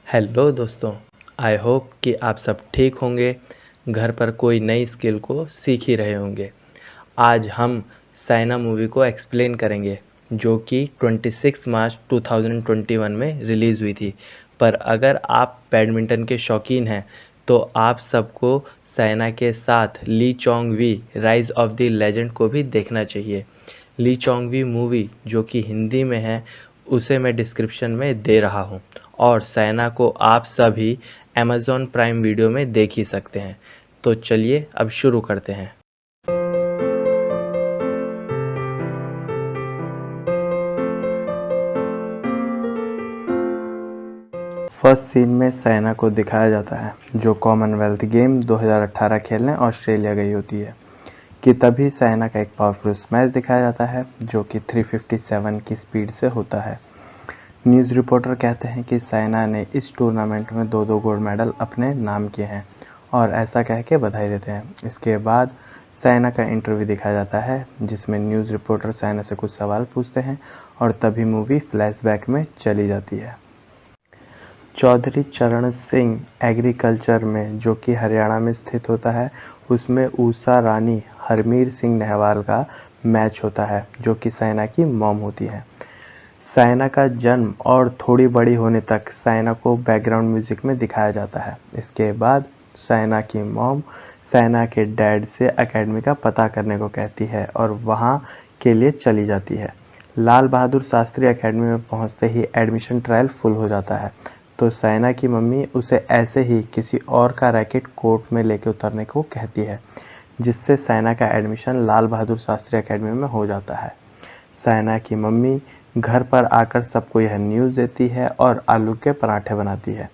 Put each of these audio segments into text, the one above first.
Hello दोस्तों, I hope कि आप सब ठीक होंगे, घर पर कोई नई स्किल को सीख ही रहे होंगे। आज हम साइना मूवी को एक्सप्लेन करेंगे जो कि 26 मार्च 2021 में रिलीज़ हुई थी। पर अगर आप बैडमिंटन के शौकीन हैं तो आप सबको साइना के साथ Lee Chong Wei rise of the legend को भी देखना चाहिए। ली चोंग वी मूवी जो कि हिंदी में है उसे मैं डिस्क्रिप्शन में दे रहा हूँ और साइना को आप सभी अमेज़ॉन प्राइम वीडियो में देख ही सकते हैं। तो चलिए अब शुरू करते हैं। फर्स्ट सीन में साइना को दिखाया जाता है जो कॉमनवेल्थ गेम 2018 खेलने ऑस्ट्रेलिया गई होती है कि तभी साइना का एक पावरफुल स्मैश दिखाया जाता है जो कि 357 की स्पीड से होता है। न्यूज़ रिपोर्टर कहते हैं कि साइना ने इस टूर्नामेंट में दो गोल्ड मेडल अपने नाम किए हैं और ऐसा कह के बधाई देते हैं। इसके बाद साइना का इंटरव्यू दिखाया जाता है जिसमें न्यूज़ रिपोर्टर साइना से कुछ सवाल पूछते हैं और तभी मूवी फ्लैशबैक में चली जाती है। चौधरी चरण सिंह एग्रीकल्चर में जो कि हरियाणा में स्थित होता है उसमें ऊषा रानी हरमीर सिंह नेहवाल का मैच होता है जो कि साइना की मॉम होती है। साइना का जन्म और थोड़ी बड़ी होने तक साइना को बैकग्राउंड म्यूजिक में दिखाया जाता है। इसके बाद साइना की मॉम साइना के डैड से एकेडमी का पता करने को कहती है और वहां के लिए चली जाती है। लाल बहादुर शास्त्री एकेडमी में पहुंचते ही एडमिशन ट्रायल फुल हो जाता है तो साइना की मम्मी उसे ऐसे ही किसी और का रैकेट कोर्ट में लेके उतरने को कहती है जिससे साइना का एडमिशन लाल बहादुर शास्त्री एकेडमी में हो जाता है। साइना की मम्मी घर पर आकर सबको यह न्यूज़ देती है और आलू के पराठे बनाती है।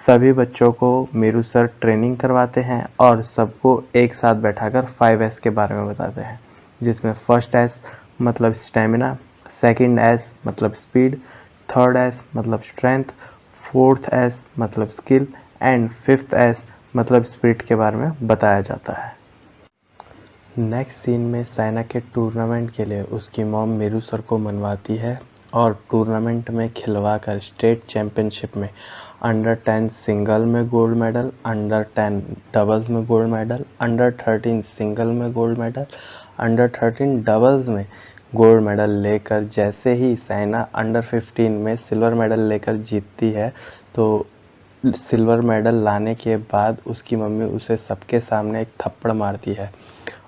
सभी बच्चों को मेरू सर ट्रेनिंग करवाते हैं और सबको एक साथ बैठाकर 5S के बारे में बताते हैं जिसमें फर्स्ट एस मतलब स्टेमिना, सेकंड एस मतलब स्पीड, थर्ड एस मतलब स्ट्रेंथ, फोर्थ एस मतलब स्किल एंड फिफ्थ एस मतलब स्पिरिट के बारे में बताया जाता है। नेक्स्ट सीन में साइना के टूर्नामेंट के लिए उसकी मॉम मेरू सर को मनवाती है और टूर्नामेंट में खिलवाकर स्टेट चैंपियनशिप में अंडर 10 सिंगल में गोल्ड मेडल, अंडर 10 डबल्स में गोल्ड मेडल, अंडर 13 सिंगल में गोल्ड मेडल, अंडर 13 डबल्स में गोल्ड मेडल लेकर जैसे ही साइना अंडर 15 में सिल्वर मेडल लेकर जीतती है तो सिल्वर मेडल लाने के बाद उसकी मम्मी उसे सबके सामने एक थप्पड़ मारती है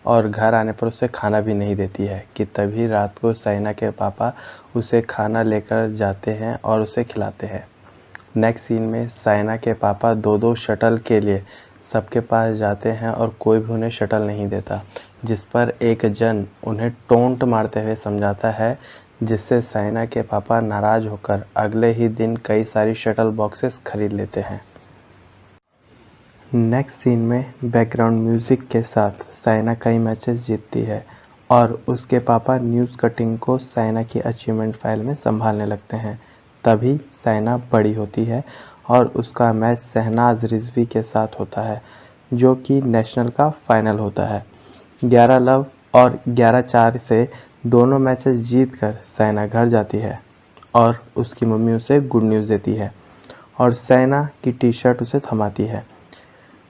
और घर आने पर उसे खाना भी नहीं देती है कि तभी रात को साइना के पापा उसे खाना लेकर जाते हैं और उसे खिलाते हैं। नेक्स्ट सीन में साइना के पापा दो शटल के लिए सबके पास जाते हैं और कोई भी उन्हें शटल नहीं देता जिस पर एक जन उन्हें टोंट मारते हुए समझाता है जिससे साइना के पापा नाराज होकर अगले ही दिन कई सारी शटल बॉक्सेस खरीद लेते हैं। नेक्स्ट सीन में बैकग्राउंड म्यूजिक के साथ साइना कई मैचेस जीतती है और उसके पापा न्यूज़ कटिंग को साइना की अचीवमेंट फाइल में संभालने लगते हैं। तभी साइना बड़ी होती है और उसका मैच शहनाज रिजवी के साथ होता है जो कि नेशनल का फाइनल होता है। 11 लव और 11-4 से दोनों मैचेस जीतकर साइना घर जाती है और उसकी मम्मी उसे गुड न्यूज़ देती है और साइना की टी शर्ट उसे थमाती है।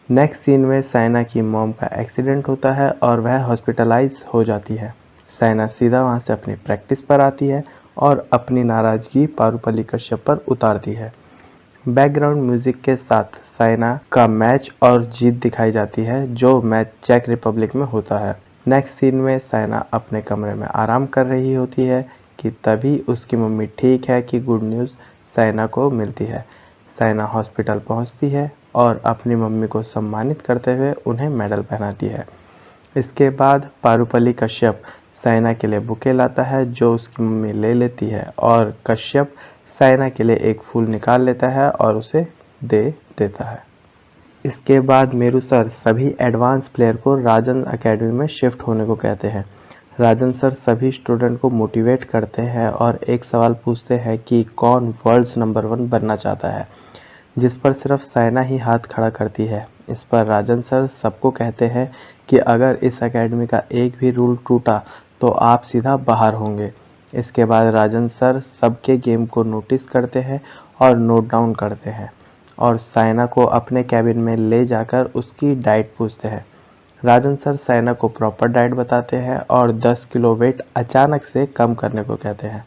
नेक्स्ट सीन में साइना की मॉम का एक्सीडेंट होता है और वह हॉस्पिटलाइज हो जाती है। साइना सीधा वहां से अपनी प्रैक्टिस पर आती है और अपनी नाराजगी पारुपल्ली कश्यप पर उतारती है। बैकग्राउंड म्यूजिक के साथ साइना का मैच और जीत दिखाई जाती है जो मैच चेक रिपब्लिक में होता है। नेक्स्ट सीन में साइना अपने कमरे में आराम कर रही होती है कि तभी उसकी मम्मी ठीक है कि गुड न्यूज़ साइना को मिलती है। साइना हॉस्पिटल पहुंचती है और अपनी मम्मी को सम्मानित करते हुए उन्हें मेडल पहनाती है। इसके बाद पारुपल्ली कश्यप साइना के लिए बुके लाता है जो उसकी मम्मी ले लेती है और कश्यप साइना के लिए एक फूल निकाल लेता है और उसे दे देता है। इसके बाद मेरू सर सभी एडवांस प्लेयर को राजन एकेडमी में शिफ्ट होने को कहते हैं। राजन सर सभी स्टूडेंट को मोटिवेट करते हैं और एक सवाल पूछते हैं कि कौन वर्ल्ड्स नंबर 1 बनना चाहता है जिस पर सिर्फ साइना ही हाथ खड़ा करती है। इस पर राजन सर सबको कहते हैं कि अगर इस एकेडमी का एक भी रूल टूटा तो आप सीधा बाहर होंगे। इसके बाद राजन सर सबके गेम को नोटिस करते हैं और नोट डाउन करते हैं और साइना को अपने कैबिन में ले जाकर उसकी डाइट पूछते हैं। राजन सर साइना को प्रॉपर डाइट बताते हैं और 10 किलो वेट अचानक से कम करने को कहते हैं।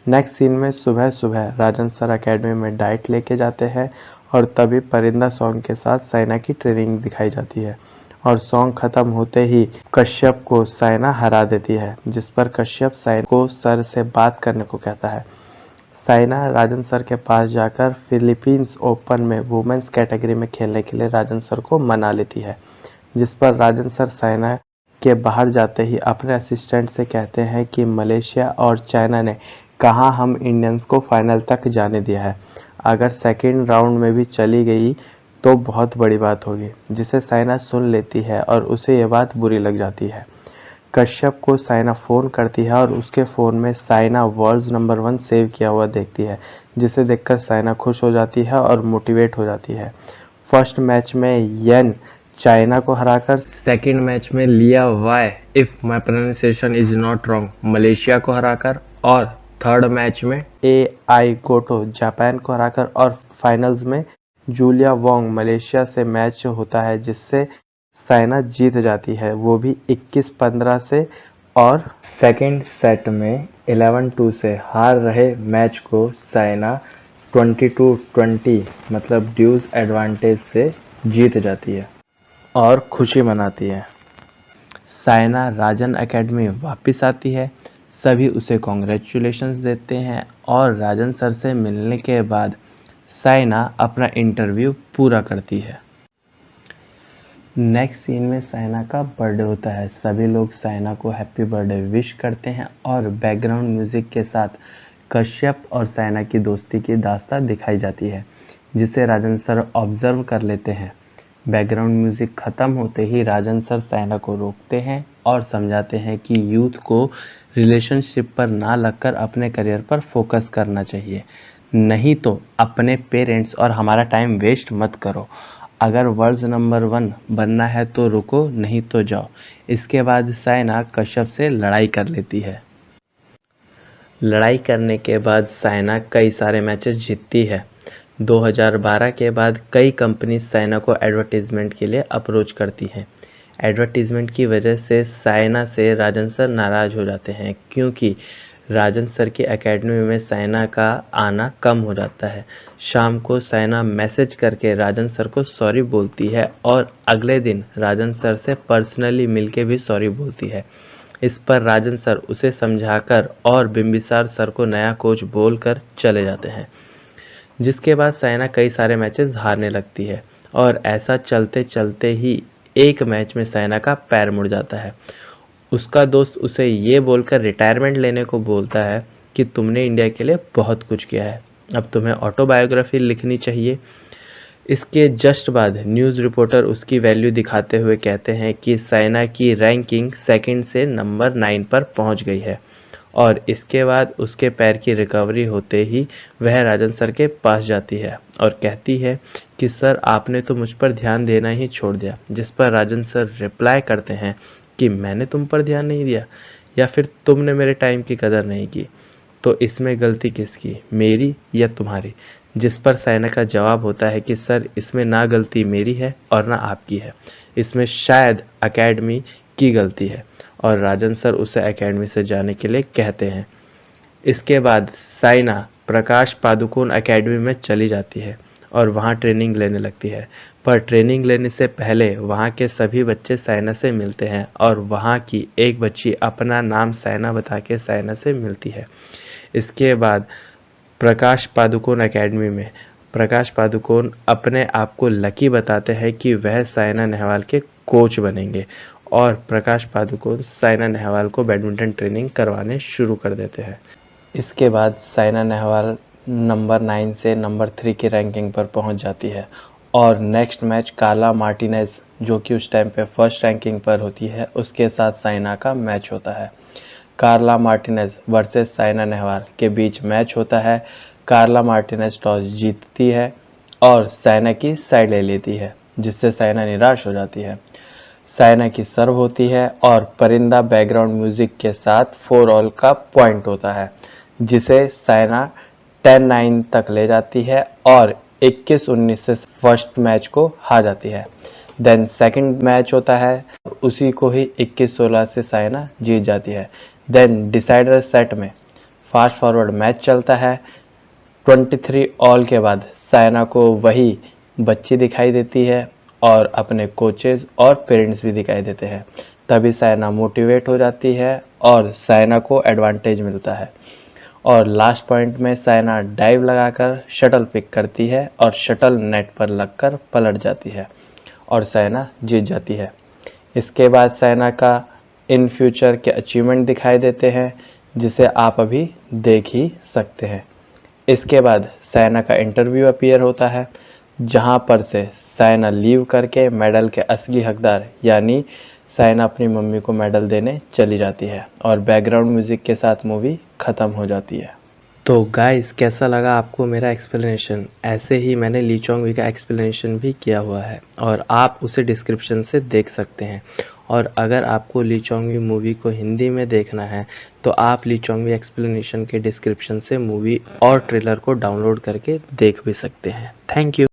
नेक्स्ट सीन में सुबह सुबह राजन सर अकेडमी में डाइट लेके जाते हैं और तभी परिंदा सॉन्ग के साथ साइना की ट्रेनिंग दिखाई जाती है और सॉन्ग खत्म होते ही कश्यप को साइना हरा देती है, जिस पर कश्यप साइना को सर से बात करने को कहता है। साइना राजन सर के पास जाकर फिलीपींस ओपन में वुमेन्स कैटेगरी में खेलने के लिए राजन सर को मना लेती है, जिस पर राजन सर साइना के बाहर जाते ही अपने असिस्टेंट से कहते हैं कि मलेशिया और चाइना ने कहा हम इंडियंस को फाइनल तक जाने दिया है, अगर सेकेंड राउंड में भी चली गई तो बहुत बड़ी बात होगी, जिसे साइना सुन लेती है और उसे यह बात बुरी लग जाती है। कश्यप को साइना फ़ोन करती है और उसके फ़ोन में साइना वर्ल्ड नंबर 1 सेव किया हुआ देखती है, जिसे देखकर साइना खुश हो जाती है और मोटिवेट हो जाती है। फर्स्ट मैच में येन चाइना को हराकर, सेकंड मैच में लिया why if my pronunciation is not wrong Malaysia को हराकर और थर्ड मैच में AI गोटो जापान को हराकर और फाइनल्स में जूलिया वोंग मलेशिया से मैच होता है, जिससे साइना जीत जाती है, वो भी 21-15 से। और सेकंड सेट में 11-2 से हार रहे मैच को साइना 22-20 मतलब ड्यूज एडवांटेज से जीत जाती है और खुशी मनाती है। साइना राजन एकेडमी वापस आती है, सभी उसे कॉन्ग्रेचुलेशंस देते हैं और राजन सर से मिलने के बाद साइना अपना इंटरव्यू पूरा करती है। नेक्स्ट सीन में साइना का बर्थडे होता है, सभी लोग साइना को हैप्पी बर्थडे विश करते हैं और बैकग्राउंड म्यूजिक के साथ कश्यप और साइना की दोस्ती की दास्तान दिखाई जाती है, जिसे राजन सर ऑब्जर्व कर लेते हैं। बैकग्राउंड म्यूजिक खत्म होते ही राजन सर साइना को रोकते हैं और समझाते हैं कि यूथ को रिलेशनशिप पर ना लगकर अपने करियर पर फोकस करना चाहिए, नहीं तो अपने पेरेंट्स और हमारा टाइम वेस्ट मत करो। अगर वर्ल्ड नंबर 1 बनना है तो रुको, नहीं तो जाओ। इसके बाद साइना कश्यप से लड़ाई कर लेती है। लड़ाई करने के बाद साइना कई सारे मैचेस जीतती है। 2012 के बाद कई कंपनी साइना को एडवर्टीजमेंट के लिए अप्रोच करती हैं। एडवर्टीजमेंट की वजह से साइना से राजन सर नाराज़ हो जाते हैं, क्योंकि राजन सर की एकेडमी में साइना का आना कम हो जाता है। शाम को साइना मैसेज करके राजन सर को सॉरी बोलती है और अगले दिन राजन सर से पर्सनली मिलके भी सॉरी बोलती है। इस पर राजन सर उसे समझाकर और बिंबिसार सर को नया कोच बोलकर चले जाते हैं, जिसके बाद साइना कई सारे मैचेस हारने लगती है और ऐसा चलते चलते ही एक मैच में साइना का पैर मुड़ जाता है। उसका दोस्त उसे ये बोलकर रिटायरमेंट लेने को बोलता है कि तुमने इंडिया के लिए बहुत कुछ किया है, अब तुम्हें ऑटोबायोग्राफी लिखनी चाहिए। इसके जस्ट बाद न्यूज़ रिपोर्टर उसकी वैल्यू दिखाते हुए कहते हैं कि साइना की रैंकिंग सेकंड से नंबर 9 पर पहुंच गई है और इसके बाद उसके पैर की रिकवरी होते ही वह राजन सर के पास जाती है और कहती है कि सर आपने तो मुझ पर ध्यान देना ही छोड़ दिया, जिस पर राजन सर रिप्लाई करते हैं कि मैंने तुम पर ध्यान नहीं दिया या फिर तुमने मेरे टाइम की कदर नहीं की, तो इसमें गलती किसकी, मेरी या तुम्हारी? जिस पर साइना का जवाब होता है कि सर इसमें ना गलती मेरी है और ना आपकी है, इसमें शायद एकेडमी की गलती है, और राजन सर उसे एकेडमी से जाने के लिए कहते हैं। इसके बाद साइना प्रकाश पादुकोण एकेडमी में चली जाती है और वहाँ ट्रेनिंग लेने लगती है, पर ट्रेनिंग लेने से पहले वहाँ के सभी बच्चे साइना से मिलते हैं और वहाँ की एक बच्ची अपना नाम साइना बता के साइना से मिलती है। इसके बाद प्रकाश पादुकोण एकेडमी में प्रकाश पादुकोण अपने आप को लकी बताते हैं कि वह साइना नेहवाल के कोच बनेंगे और प्रकाश पादुकोण साइना नेहवाल को बैडमिंटन ट्रेनिंग करवाने शुरू कर देते हैं। इसके बाद साइना नेहवाल नंबर 9 से नंबर 3 की रैंकिंग पर पहुंच जाती है और नेक्स्ट मैच कार्ला मार्टिनेज, जो कि उस टाइम पे फर्स्ट रैंकिंग पर होती है, उसके साथ साइना का मैच होता है। कार्ला मार्टिनेज वर्सेस साइना नेहवाल के बीच मैच होता है। कार्ला मार्टिनेज टॉस जीतती है और साइना की साइड ले लेती है, जिससे साइना निराश हो जाती है। साइना की सर्व होती है और परिंदा बैकग्राउंड म्यूजिक के साथ 4 ऑल का पॉइंट होता है, जिसे साइना 10-9 तक ले जाती है और 21-19 से फर्स्ट मैच को हार जाती है। देन सेकंड मैच होता है, उसी को ही 21-16 से साइना जीत जाती है। देन डिसाइडर सेट में फास्ट फॉरवर्ड मैच चलता है। 23 ऑल के बाद साइना को वही बच्ची दिखाई देती है और अपने कोचेज और पेरेंट्स भी दिखाई देते हैं। तभी साइना मोटिवेट हो जाती है और साइना को एडवांटेज मिलता है और लास्ट पॉइंट में साइना डाइव लगाकर शटल पिक करती है और शटल नेट पर लगकर पलट जाती है और साइना जीत जाती है। इसके बाद साइना का इन फ्यूचर के अचीवमेंट दिखाई देते हैं, जिसे आप अभी देख ही सकते हैं। इसके बाद साइना का इंटरव्यू अपीयर होता है, जहां पर से साइना लीव करके मेडल के असली हकदार यानी साइना अपनी मम्मी को मेडल देने चली जाती है और बैकग्राउंड म्यूजिक के साथ मूवी खत्म हो जाती है। तो गाइस, कैसा लगा आपको मेरा एक्सप्लेनेशन? ऐसे ही मैंने ली चोंग वी का एक्सप्लेनेशन भी किया हुआ है और आप उसे डिस्क्रिप्शन से देख सकते हैं। और अगर आपको ली चोंग वी मूवी को हिंदी में देखना है तो आप ली चोंग वी एक्सप्लेनेशन के डिस्क्रिप्शन से मूवी और ट्रेलर को डाउनलोड करके देख भी सकते हैं। Thank you.